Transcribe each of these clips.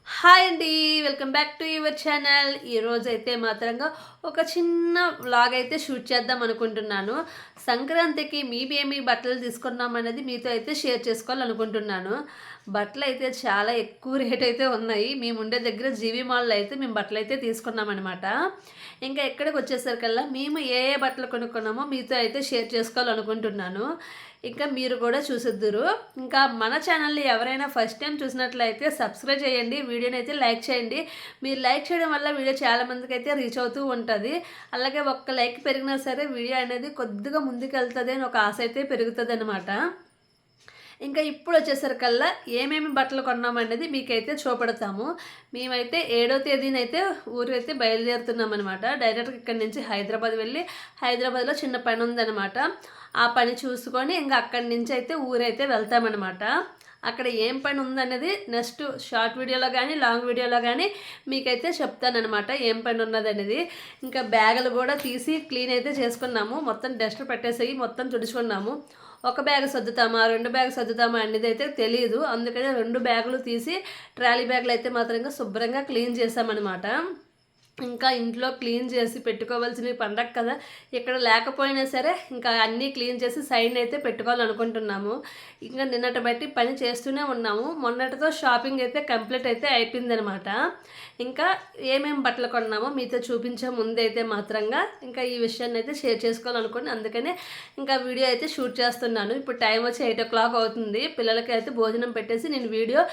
Hi అండి, welcome back to your channel. ఈరోజు అయితే మాత్రంగా ఒక చిన్న వ్లాగ్ అయితే షూట్ చేద్దాం అనుకుంటున్నాను. సంక్రాంతికి మేమేమి బట్టలు తీసుకున్నాం అనేది మీతో అయితే షేర్ చేసుకోవాలనుకుంటున్నాను. బట్టలు అయితే చాలా ఎక్కువ రేట్ అయితే ఉన్నాయి. మేము ఉండే దగ్గర జీవి మాల్లో అయితే మేము బట్టలు అయితే తీసుకున్నాం అనమాట. ఇంకా ఎక్కడికి వచ్చేసరికల్లా మేము ఏ ఏ బట్టలు కొనుక్కున్నామో మీతో అయితే షేర్ చేసుకోవాలనుకుంటున్నాను. ఇంకా మీరు కూడా చూసిద్దురు. ఇంకా మన ఛానల్ని ఎవరైనా ఫస్ట్ టైం చూసినట్లయితే సబ్స్క్రైబ్ చేయండి, వీడియోని అయితే లైక్ చేయండి. మీరు లైక్ చేయడం వల్ల వీడియో చాలామందికి అయితే రీచ్ అవుతూ ఉంటుంది. అలాగే ఒక్క లైక్ పెరిగినా సరే వీడియో అనేది కొద్దిగా ముందుకు వెళ్తుంది అని ఒక ఆశ అయితే పెరుగుతుంది అనమాట. ఇంకా ఇప్పుడు వచ్చేసరికల్లా ఏమేమి బట్టలు కొన్నామనేది మీకైతే చూపెడతాము. మేమైతే 7వ తేదీనైతే ఊరైతే బయలుదేరుతున్నాం అనమాట. డైరెక్ట్గా ఇక్కడి నుంచి హైదరాబాద్ వెళ్ళి హైదరాబాద్లో చిన్న పని ఉందన్నమాట. ఆ పని చూసుకొని ఇంకా అక్కడి నుంచి అయితే ఊరైతే వెళ్తామన్నమాట. అక్కడ ఏం పని ఉందనేది నెక్స్ట్ షార్ట్ వీడియోలో కానీ లాంగ్ వీడియోలో కానీ మీకైతే చెప్తానమాట ఏం పని ఉన్నదనేది. ఇంకా బ్యాగులు కూడా తీసి క్లీన్ అయితే చేసుకున్నాము. మొత్తం డస్ట్ పెట్టేసి మొత్తం తుడుచుకున్నాము. ఒక బ్యాగ్ సర్దుతామా 2 బ్యాగ్ సర్దుతామా అనేది అయితే తెలియదు. అందుకని 2 బ్యాగులు తీసి ట్రాలీ బ్యాగులు అయితే మాత్రంగా శుభ్రంగా క్లీన్ చేసామన్నమాట. ఇంకా ఇంట్లో క్లీన్ చేసి పెట్టుకోవాల్సినవి పండగ కదా, ఇక్కడ లేకపోయినా సరే ఇంకా అన్నీ క్లీన్ చేసి సైడ్ అయితే పెట్టుకోవాలనుకుంటున్నాము. ఇంకా నిన్నటి బట్టి పని చేస్తూనే ఉన్నాము. మొన్నటితో షాపింగ్ అయితే కంప్లీట్ అయితే అయిపోయిందనమాట. ఇంకా ఏమేమి బట్టలు కొన్నామో మీతో చూపించే ముందైతే మాత్రంగా ఇంకా ఈ విషయాన్ని అయితే షేర్ చేసుకోవాలనుకోండి. అందుకనే ఇంకా వీడియో అయితే షూట్ చేస్తున్నాను. ఇప్పుడు టైం వచ్చి 8 o'clock అవుతుంది. పిల్లలకి అయితే భోజనం పెట్టేసి నేను వీడియో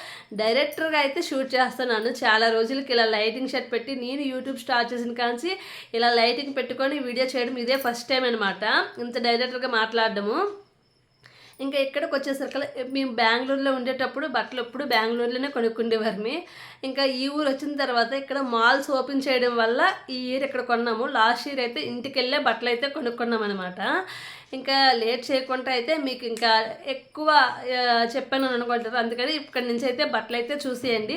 డైరెక్టర్గా అయితే షూట్ చేస్తున్నాను. చాలా రోజులకి ఇలా లైటింగ్ షర్ట్ పెట్టి నేను యూట్యూబ్ స్టార్ట్ చేసిన కాంచి ఇలా లైటింగ్ పెట్టుకొని వీడియో చేయడం ఇదే ఫస్ట్ టైం అనమాట, ఇంత డైరెక్టర్గా మాట్లాడడము. ఇంకా ఇక్కడికి వచ్చేసరికి మేము బెంగళూరులో ఉండేటప్పుడు బట్టలు ఎప్పుడు బెంగళూరులోనే కొనుక్కుండేవారిని. ఇంకా ఈ ఊరు వచ్చిన తర్వాత ఇక్కడ మాల్స్ ఓపెన్ చేయడం వల్ల ఈ ఇయర్ ఇక్కడ కొన్నాము. లాస్ట్ ఇయర్ అయితే ఇంటికి వెళ్ళే బట్టలు అయితే కొనుక్కున్నాం అనమాట. ఇంకా లేట్ చేయకుండా అయితే మీకు ఇంకా ఎక్కువ చెప్పాను అనుకుంటారు. అందుకని ఇక్కడి నుంచి అయితే బట్టలు అయితే చూసేయండి.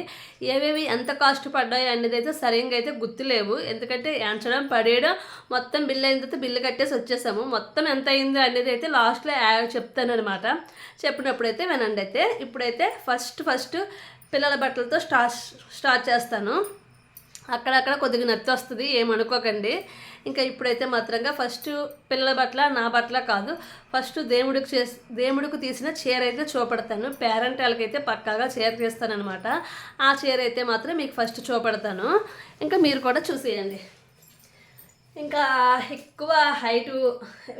ఏవేవి ఎంత కాస్ట్ పడ్డాయి అనేది అయితే సరిగ్గా అయితే గుర్తులేవు. ఎందుకంటే ఎంచడం పడేయడం మొత్తం బిల్లు అయిన తర్వాత బిల్లు కట్టేసి వచ్చేసాము. మొత్తం ఎంత అయిందో అనేది అయితే లాస్ట్లో చెప్తాను అనమాట. చెప్పినప్పుడు అయితే వినండి. అయితే ఇప్పుడైతే ఫస్ట్ పిల్లల బట్టలతో స్టార్ట్ చేస్తాను. అక్కడక్కడ కొద్దిగా నత్తి వస్తుంది, ఏమనుకోకండి. ఇంకా ఇప్పుడైతే మాత్రంగా ఫస్ట్ పిల్లల బట్టల నా బట్టల కాదు, ఫస్ట్ దేవుడికి తీసిన చీర అయితే చూపెడతాను. పేరెంటాలకైతే పక్కాగా చీర తీస్తానమాట. ఆ చీర అయితే మాత్రం మీకు ఫస్ట్ చూపెడతాను. ఇంకా మీరు కూడా చూసేయండి. ఇంకా ఎక్కువ హైటు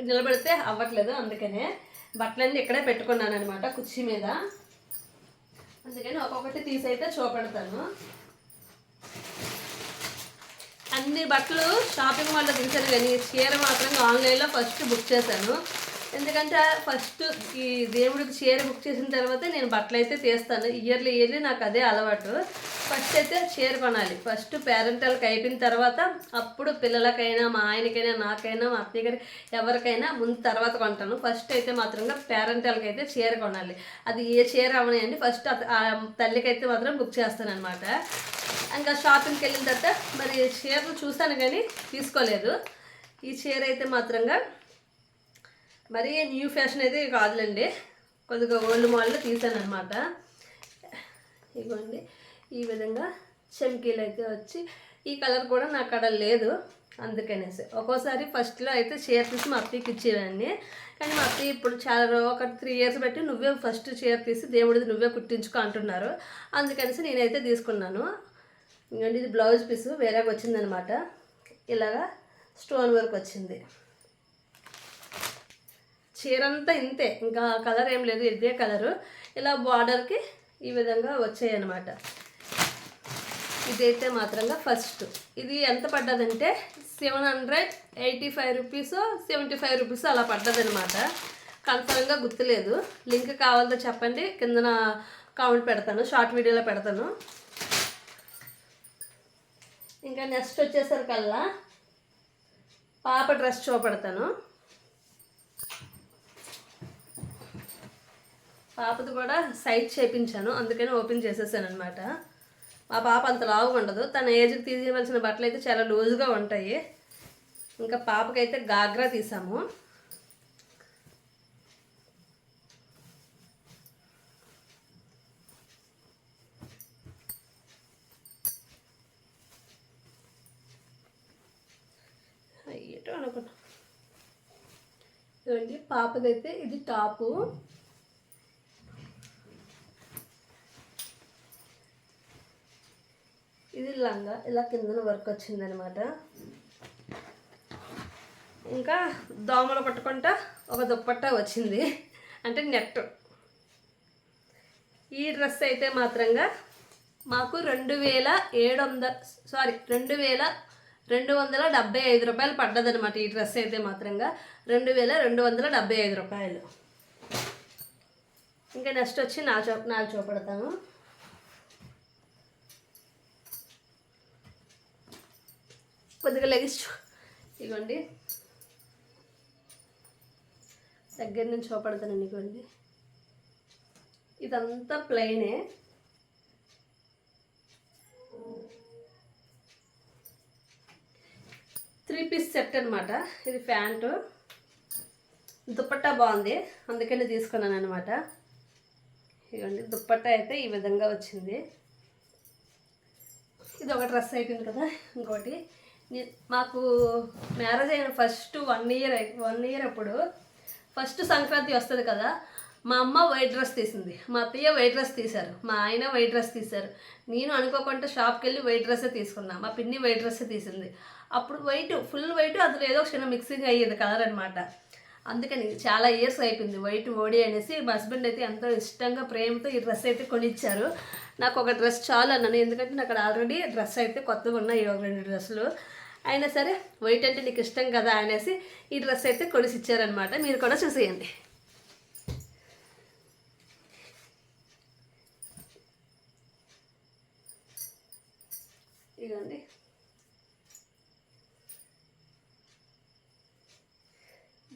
నిలబడితే అవ్వట్లేదు, అందుకనే బట్టలన్నీ ఇక్కడే పెట్టుకున్నాను అనమాట కుర్చీ మీద. అందుకని ఒక్కొక్కటి తీసి అయితే చూపెడతాను. అన్ని బట్టలు షాపింగ్ మాల్లో తీసాను, కానీ చీర మాత్రం ఆన్లైన్లో ఫస్ట్ బుక్ చేశాను. ఎందుకంటే ఫస్ట్ ఈ దేవుడికి చీర బుక్ చేసిన తర్వాత నేను బట్టలు అయితే తీస్తాను. ఇయర్లీ నాకు అదే అలవాటు. ఫస్ట్ అయితే చీర కొనాలి. ఫస్ట్ పేరెంటాలకు అయిపోయిన తర్వాత అప్పుడు పిల్లలకైనా మా ఆయనకైనా నాకైనా మా అత్తయ్య గారి ఎవరికైనా ముందు తర్వాత కొంటాను. ఫస్ట్ అయితే మాత్రంగా పేరెంటాలకు అయితే చీర కొనాలి. అది ఏ చీర అవనాయండి ఫస్ట్ తల్లికి అయితే మాత్రం బుక్ చేస్తాను అనమాట. ఇంకా షాపింగ్కి వెళ్ళిన తర్వాత మరి చీరలు చూస్తాను కానీ తీసుకోలేదు. ఈ చీర అయితే మాత్రంగా మరీ న్యూ ఫ్యాషన్ అయితే కాదులేండి, కొద్దిగా ఓల్డ్ మోడల్లో తీసాను అనమాట. ఇదిగోండి ఈ విధంగా చమ్కీలు అయితే వచ్చి ఈ కలర్ కూడా నా కాడ లేదు. అందుకనేసి ఒక్కోసారి ఫస్ట్లో అయితే చీర తీసి మా అత్తయ్యకి ఇచ్చేవాడిని. కానీ మా అత్తయ్య ఇప్పుడు చాలా ఒక 3 years బట్టి నువ్వే ఫస్ట్ చీర తీసి దేవుడిది నువ్వే కుట్టించుకో అంటున్నారు. అందుకనేసి నేనైతే తీసుకున్నాను. ఇంకండి ఇది బ్లౌజ్ పీసు వేరేగా వచ్చిందనమాట. ఇలాగా స్టోన్ వర్క్ వచ్చింది. చీర అంతా ఇంతే, ఇంకా కలర్ ఏం లేదు, ఇదే కలరు. ఇలా బార్డర్కి ఈ విధంగా వచ్చాయి అన్నమాట. ఇదైతే మాత్రంగా ఫస్ట్ ఇది ఎంత పడ్డదంటే 785 రూపీస్ 75 రూపీస్ అలా పడ్డదనమాట. కన్ఫర్మ్గా గుర్తులేదు. లింక్ కావాలంటే చెప్పండి, కిందన కామెంట్ పెడతాను, షార్ట్ వీడియోలో పెడతాను. ఇంకా నెక్స్ట్ వచ్చేసరికల్లా పాప డ్రెస్ చూపెడతాను. పాపది కూడా సైజ్ చేయించాను, అందుకని ఓపెన్ చేసేసాను అనమాట. మా పాప అంత లావుగా ఉండదు, తన ఏజ్కి తీయవలసిన బట్టలు అయితే చాలా లూజ్గా ఉంటాయి. ఇంకా పాపకైతే గాగ్రా తీసాము. ఇదండి పాపదైతే ఇది టాపు, ఇది లంగా, ఇలా కిందన వర్క్ వచ్చిందనమాట. ఇంకా దోమలు పట్టుకుంటా ఒక దుప్పట్టా వచ్చింది, అంటే నెట్. ఈ డ్రెస్ అయితే మాత్రంగా మాకు 2275 రూపాయలు పడ్డదనమాట. ఈ డ్రెస్ అయితే మాత్రంగా 2275 రూపాయలు. ఇంకా నెక్స్ట్ వచ్చి నాకు చూపెడతాను. కొద్దిగా లెగిస్ ఇగోండి, దగ్గర నుంచి చూపెడతానండి. ఇగోండి, ఇదంతా ప్లెయినే, త్రీ పీస్ సెట్ అనమాట. ఇది ప్యాంటు, దుప్పట్టా బాగుంది అందుకని తీసుకున్నాను అనమాట. ఇవ్వండి, దుప్పట్టా అయితే ఈ విధంగా వచ్చింది. ఇది ఒక డ్రెస్ అయిపోయింది కదా. ఇంకోటి, మాకు మ్యారేజ్ అయిన ఫస్ట్ 1 ఇయర్ అప్పుడు ఫస్ట్ సంక్రాంతి వస్తుంది కదా, మా అమ్మ వైట్ డ్రెస్ తీసింది, మా అత్తయ్య వైట్ డ్రెస్ తీశారు, మా ఆయన వైట్ డ్రెస్ తీశారు. నేను అనుకోకుండా షాప్కి వెళ్ళి వైట్ డ్రెస్సే తీసుకున్నా, మా పిన్ని వైట్ డ్రెస్సే తీసింది. అప్పుడు ఫుల్ వైట్, అందులో ఏదో చిన్న మిక్సింగ్ అయ్యేది కలర్ అనమాట. అందుకని చాలా ఇయర్స్ అయిపోయింది వైట్ ఓడి అనేసి. మా హస్బెండ్ అయితే ఎంతో ఇష్టంగా ప్రేమతో ఈ డ్రెస్ అయితే కొనిచ్చారు. నాకు ఒక డ్రెస్ చాలు అన్నాను, ఎందుకంటే నాకు ఆల్రెడీ డ్రెస్ అయితే కొత్తగా ఉన్నాయి, ఒక 2 డ్రెస్సులు. అయినా సరే వైట్ అంటే నీకు ఇష్టం కదా అనేసి ఈ డ్రెస్ అయితే కొనిసి ఇచ్చారనమాట. మీరు కూడా చూసేయండి. ఇదండి,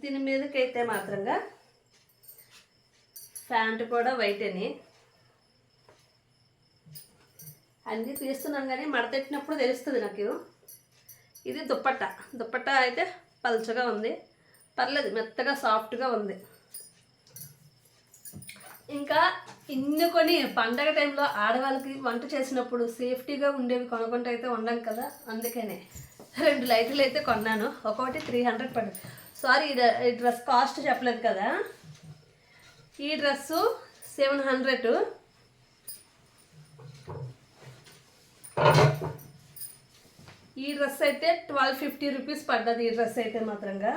దీని మీదకైతే మాత్రంగా ప్యాంటు కూడా వైట్ అని అన్నీ తీస్తున్నాను, కానీ మడతెట్టినప్పుడు తెలుస్తుంది నాకు. ఇది దుప్పట్టా అయితే పల్చగా ఉంది, పర్లేదు, మెత్తగా సాఫ్ట్గా ఉంది. ఇంకా ఇన్ని కొని పండగ టైంలో ఆడవాళ్ళకి వంట చేసినప్పుడు సేఫ్టీగా ఉండేవి కొనుక్కుంటూ అయితే ఉండం కదా, అందుకనే 2 లైట్లు అయితే కొన్నాను. ఒక్కొక్కటి 300 పడింది. సారీ, ఈ డ్రెస్ కాస్ట్ చెప్పలేదు కదా. ఈ డ్రెస్సు 700, ఈ డ్రెస్ అయితే 1250 రూపీస్ పడ్డది. ఈ డ్రెస్ అయితే మాత్రంగా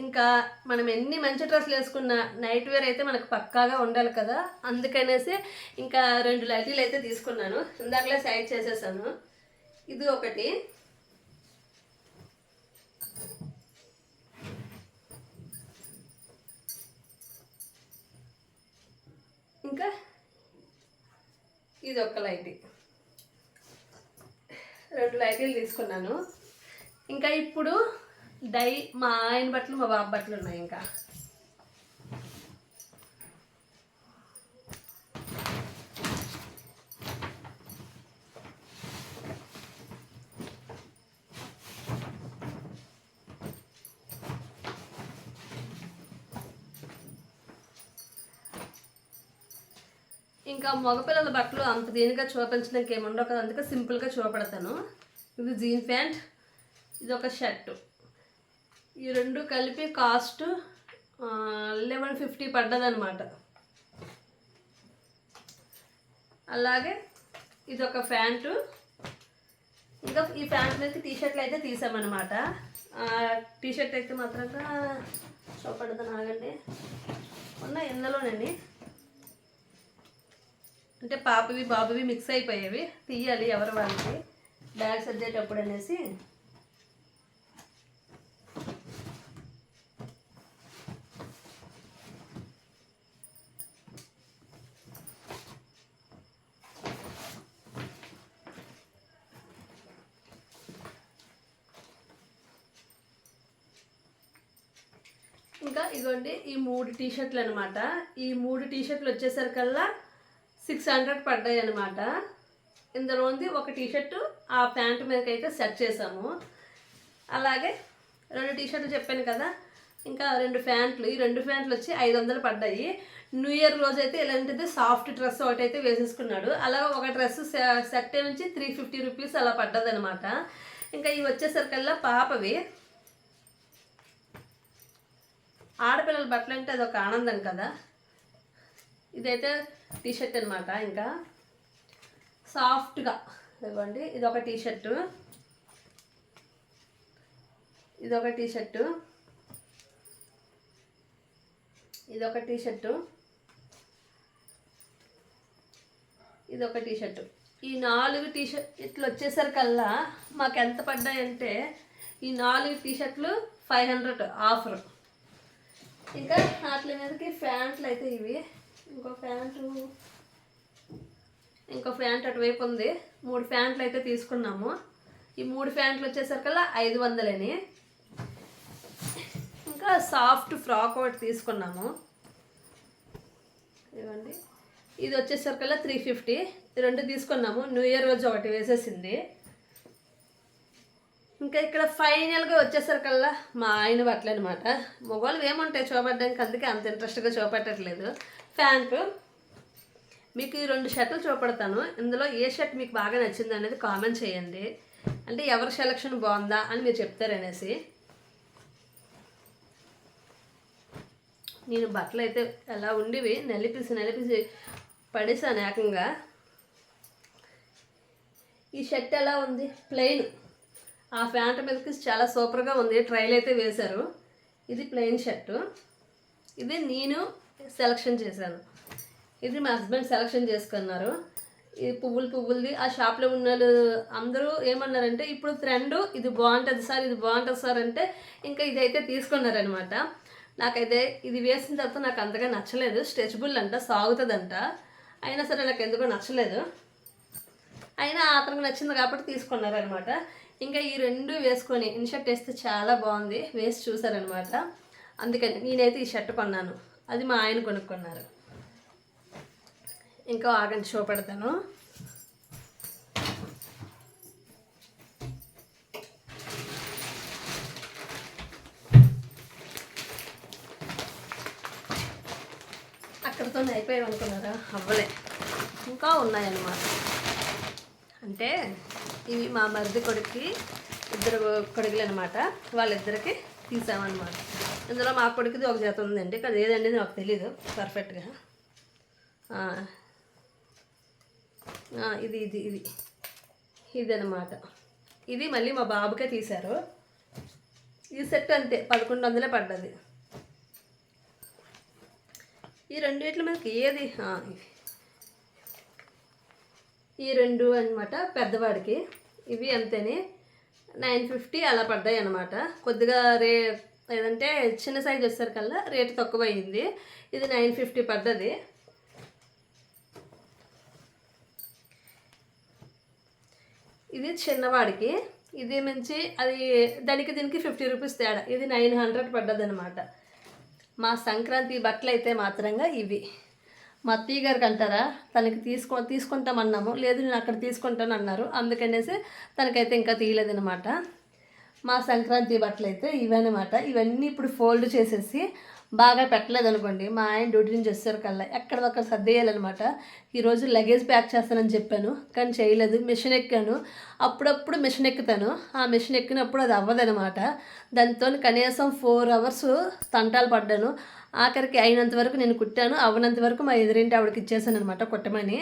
ఇంకా మనం ఎన్ని మంచి డ్రెస్సులు వేసుకున్నా నైట్ వేర్ అయితే మనకు పక్కాగా ఉండాలి కదా, అందుకనేసి ఇంకా 2 లైటీలు అయితే తీసుకున్నాను. ఇందాకలే సైడ్ చేసేసాను. ఇది ఒకటి, ఇంకా ఇది ఒక లైటీ, 2 లైటీలు తీసుకున్నాను. ఇంకా ఇప్పుడు మా ఆయన బట్టలు, మా బాబు బట్టలు ఉన్నాయి. ఇంకా మగపిల్లల బట్టలు అంత దీనిగా చూపించడానికి ఏముండవు కదా, అందుకే సింపుల్గా చూపెడతాను. ఇది జీన్ ప్యాంట్, ఇది ఒక షర్టు, ఈ 2 కలిపి కాస్ట్ 1150 పడ్డదనమాట. అలాగే ఇది ఒక ప్యాంటు, ఇంకా ఈ ప్యాంట్ మీద టీషర్ట్లు అయితే తీసామన్నమాట. టీషర్ట్ అయితే మాత్రంగా చూపెడతాను, ఆగండి, ఉన్న ఇందులోనండి, అంటే పాపవి బాబువి మిక్స్ అయిపోయేవి, తీయాలి ఎవరి వాళ్ళకి బ్యాగ్ సర్దేటప్పుడు అనేసి. ఇంకా ఇగోండి, ఈ 3 టీషర్ట్లు అనమాట. ఈ 3 టీషర్ట్లు వచ్చేసరికల్లా 600 పడ్డాయి అనమాట. ఇందులోంది ఒక టీషర్టు ఆ ప్యాంటు మీదకైతే సెట్ చేసాము. అలాగే 2 టీషర్ట్లు చెప్పాను కదా, ఇంకా 2 ప్యాంట్లు, ఈ 2 ప్యాంట్లు వచ్చి 500 పడ్డాయి. న్యూ ఇయర్ రోజు అయితే ఇలాంటిది సాఫ్ట్ డ్రెస్ ఒకటి అయితే వేసేసుకున్నాడు. అలా ఒక డ్రెస్ సెట్ నుంచి 350 రూపీస్ అలా పడ్డదనమాట. ఇంకా ఇవి వచ్చేసరికల్లా పాపవి ఆడపిల్లల బట్టలు అంటే అదొక ఆనందం కదా. ఇదైతే టీషర్ట్ అనమాట. ఇంకా సాఫ్ట్గా ఇవ్వండి. ఇదొక టీషర్టు, ఇదొక టీషర్టు, ఇదొక టీషర్టు, ఇదొక టీషర్టు. ఈ 4 టీషర్ట్ ఇట్లా వచ్చేసరికల్లా మాకు ఎంత పడ్డాయంటే ఈ 4 టీషర్ట్లు 500 ఆఫర్. ఇంకా వాటి మీదకి ప్యాంట్లు అయితే ఇవి. ఇంకో ప్యాంట్ అటువైపు ఉంది. 3 ప్యాంట్లు అయితే తీసుకున్నాము. ఈ 3 ప్యాంట్లు వచ్చేసరికల్లా 500. ఇంకా సాఫ్ట్ ఫ్రాక్ ఒకటి తీసుకున్నాము. ఇవ్వండి. ఇది వచ్చేసరికల్లా 350. 2 తీసుకున్నాము. న్యూ ఇయర్ రోజు ఒకటి వేసేసింది. ఇంకా ఇక్కడ ఫైనల్గా వచ్చేసరికల్లా మా ఆయన బట్టలు అనమాట. మొగోళ్ళు ఏముంటాయి చూపడడానికి, అందుకే అంత ఇంట్రెస్ట్గా చూపెట్టట్లేదు. ప్యాంటు మీకు ఈ 2 షర్ట్లు చూపెడతాను. ఇందులో ఏ షర్ట్ మీకు బాగా నచ్చింది అనేది కామెంట్ చేయండి. అంటే ఎవరి సెలక్షన్ బాగుందా అని మీరు చెప్తారనేసి. నేను బట్టలు అయితే ఎలా ఉండివి నలిపేసి పడేసాను ఏకంగా. ఈ షర్ట్ ఎలా ఉంది? ప్లెయిన్. ఆ ప్యాంట్ మీదకి చాలా సూపర్గా ఉంది. ట్రైల్ అయితే వేశారు. ఇది ప్లెయిన్ షర్టు. ఇది నేను సెలక్షన్ చేశాను. ఇది మా హస్బెండ్ సెలక్షన్ చేసుకున్నారు. ఇది పువ్వులది. ఆ షాప్లో ఉన్న వాళ్ళు అందరూ ఏమన్నారంటే ఇప్పుడు ట్రెండ్ ఇది బాగుంటుంది సార్, ఇది బాగుంటుంది సార్ అంటే ఇంకా ఇదైతే తీసుకున్నారనమాట. నాకైతే ఇది వేసిన తర్వాత నాకు అంతగా నచ్చలేదు. స్ట్రెచబుల్ అంట, సాగుతుందంట. అయినా సరే నాకు ఎందుకో నచ్చలేదు. అయినా అతనికి నచ్చింది కాబట్టి తీసుకున్నారనమాట. ఇంకా ఈ 2 వేసుకొని ఇన్షర్ట్ వేస్తే చాలా బాగుంది. వేసి చూసారనమాట. అందుకని నేనైతే ఈ షర్ట్ కొన్నాను. అది మా ఆయన కొనుక్కున్నారు. ఇంకా ఆగండి షో పెడతాను. అక్కడితో అయిపోయాయి అనుకున్నారా? అవ్వలే, ఇంకా ఉన్నాయన్నమాట. అంటే ఇవి మా మరిది కొడుక్కి 2 కొడుకులు అనమాట. వాళ్ళిద్దరికి తీసామన్నమాట. ఇందులో మా కొడుకుది ఒక జత ఉందండి. అది ఏదండి నాకు తెలీదు పర్ఫెక్ట్గా. ఇది అనమాట. ఇది మళ్ళీ మా బాబుకే తీశారు. ఈ సెట్ అంతే 1100 పడ్డది. ఈ 2 వీటి మనకి ఏది ఈ 2 అనమాట పెద్దవాడికి. ఇవి అంతేనే 950 అలా పడ్డాయి అనమాట. కొద్దిగా ఏదంటే చిన్న సైజు వచ్చేసరికల్లా రేటు తక్కువ అయింది. ఇది 950 పడ్డది. ఇది చిన్నవాడికి. ఇది మంచి అది దానికి దీనికి 50 రూపీస్ తేడా. ఇది 900 పడ్డది అనమాట. మా సంక్రాంతి బట్టలు అయితే మాత్రంగా ఇవి. మా అత్తయ్య గారికి అంటారా, తనకి తీసుకుంటామన్నాము. లేదు నేను అక్కడ తీసుకుంటాను అన్నారు. అందుకనేసి తనకైతే ఇంకా తీయలేదనమాట. మా సంక్రాంతి బట్టలు అయితే ఇవన్నమాట. ఇవన్నీ ఇప్పుడు ఫోల్డ్ చేసేసి బాగా పెట్టలేదనుకోండి, మా ఆయన డ్యూటీ నుంచి వచ్చేసరికల్లా ఎక్కడొక్కడ సర్దేయాలన్నమాట. ఈరోజు లగేజ్ ప్యాక్ చేస్తానని చెప్పాను, కానీ చేయలేదు. మిషన్ ఎక్కాను. అప్పుడప్పుడు మిషన్ ఎక్కుతాను. ఆ మిషన్ ఎక్కినప్పుడు అది అవ్వదనమాట. దాంతో కనీసం 4 అవర్స్ తంటాలు పడ్డాను. ఆఖరికి అయినంత వరకు నేను కుట్టాను. అవ్వనంత వరకు మా ఎదురింటి ఆవిడకి ఇచ్చేసాను అనమాట కుట్టమని.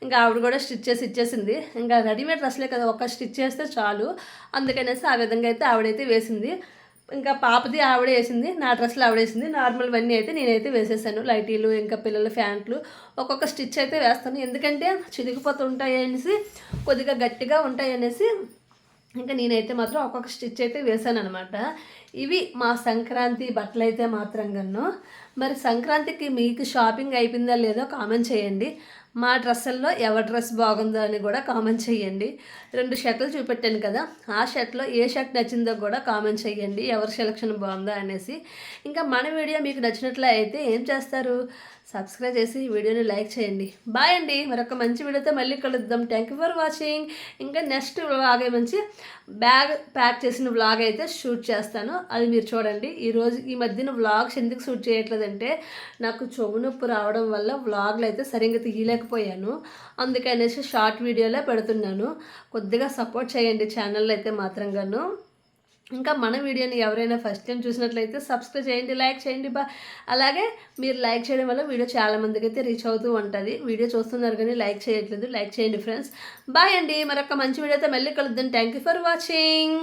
ఇంకా ఆవిడ కూడా స్టిచ్ చేసి ఇచ్చేసింది. ఇంకా రెడీమేడ్ డ్రెస్లే కదా, ఒక స్టిచ్ చేస్తే చాలు. అందుకనేసి ఆ విధంగా అయితే ఆవిడైతే వేసింది. ఇంకా పాపది ఆవిడే వేసింది, నా డ్రెస్లు ఆవిడేసింది. నార్మల్వన్నీ అయితే నేనైతే వేసేసాను. లైటీలు ఇంకా పిల్లల ప్యాంట్లు ఒక్కొక్క స్టిచ్ అయితే వేస్తాను. ఎందుకంటే చిరిగిపోతూ ఉంటాయి అనేసి, కొద్దిగా గట్టిగా ఉంటాయి అనేసి ఇంకా నేనైతే మాత్రం ఒక్కొక్క స్టిచ్ అయితే వేసాను అనమాట. ఇవి మా సంక్రాంతి బట్టలు అయితే మాత్రం గన్ను. మరి సంక్రాంతికి మీకు షాపింగ్ అయిపోయిందా లేదో కామెంట్ చేయండి. మా డ్రెస్సుల్లో ఎవరి డ్రెస్ బాగుందో అని కూడా కామెంట్ చేయండి. 2 షర్ట్లు చూపెట్టాను కదా, ఆ షర్ట్లో ఏ షర్ట్ నచ్చిందో కూడా కామెంట్ చేయండి. ఎవరి సెలక్షన్ బాగుందో అనేసి. ఇంకా మన వీడియో మీకు నచ్చినట్లు అయితే ఏం చేస్తారు? సబ్స్క్రైబ్ చేసి వీడియోని లైక్ చేయండి. బాయ్ అండి. మరొక మంచి వీడియోతో మళ్ళీ కలుద్దాం. Thank you for watching. ఇంకా నెక్స్ట్ వ్లాగ్ మంచి బ్యాగ్ ప్యాక్ చేసిన వ్లాగ్ అయితే షూట్ చేస్తాను, అది మీరు చూడండి. ఈ మధ్యన వ్లాగ్స్ ఎందుకు షూట్ చేయట్లేదంటే నాకు చెవు నొప్పి రావడం వల్ల వ్లాగ్లు అయితే సరిగ్గా తీయలేకపోయాను. అందుకనేసి షార్ట్ వీడియోలే పెడుతున్నాను. కొద్దిగా సపోర్ట్ చేయండి ఛానల్ అయితే మాత్రంగాను. ఇంకా మన వీడియోని ఎవరైనా ఫస్ట్ టైం చూసినట్లయితే సబ్స్క్రైబ్ చేయండి, లైక్ చేయండి. అలాగే మీరు లైక్ చేయడం వల్ల వీడియో చాలా మందికి అయితే రీచ్ అవుతూ ఉంటుంది. వీడియో చూస్తున్నారు కానీ లైక్ చేయట్లేదు, లైక్ చేయండి ఫ్రెండ్స్. బాయ్ అండి, మరొక మంచి వీడియోతో మళ్ళీ కలుద్దాం. Thank you for watching.